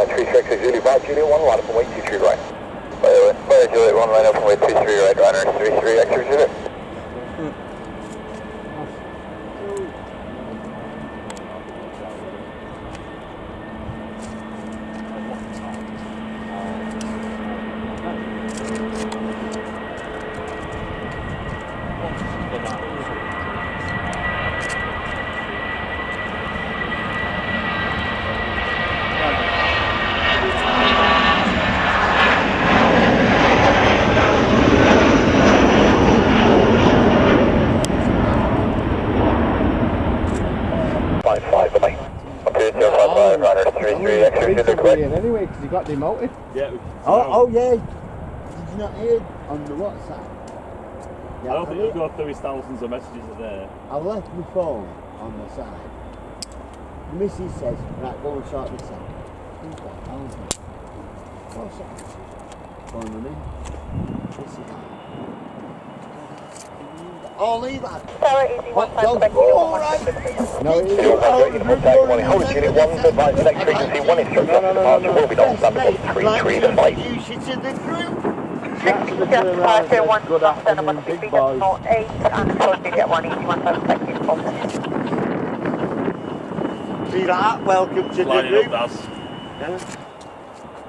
36 Juliet 5 Juliet 1, line up and wait 23 right. Fire Juliet 1, line up and wait 23 right, runner 33 extra Juliet. Anyway, because you got demoted. Yeah. Oh yeah. Did you not hear on the WhatsApp? Yeah, I don't think you'll go through his thousands of messages a day. I left my phone on the side. The missus says, right, go and sort this out. Who's that? What's that? Go on, honey. This is that. Oh, leave that. Sarah, easy, one time, all right. No, it is. Hold it, Unit 1, advise the next frequency, 1 instruction on departure will be done, stand for 3 the flight. You should to the group. just 501 Good last afternoon, number big 3 boys. 8 and close to get 1 easy, 1 time, thank you. See that? Welcome to the Lining up, group. Daz.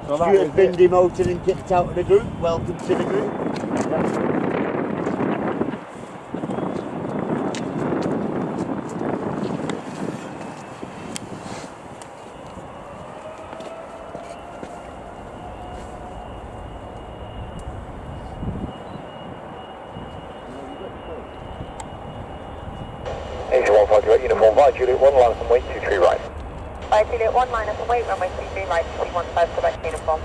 So that You was have been it. demoted and kicked out of the group. Welcome to the group. Uniform 5 Juliet 1, line up and wait 23 right. 5 Juliet 1, line up and wait, runway 23 right, C15 Quebec uniform.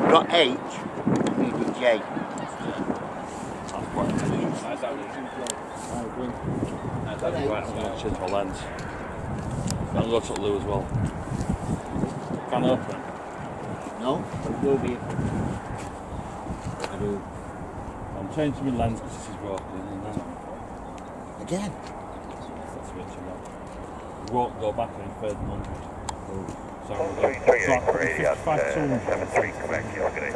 Got H, needed J. Change my lens. I'll go to the loo as well. Can I open? No, it will be. I do. I'm changing my lens because this is broken. Again? That's switching that. It won't go back any further than 100. So I'm going to 338 for radio, 73 Quebec, you're good.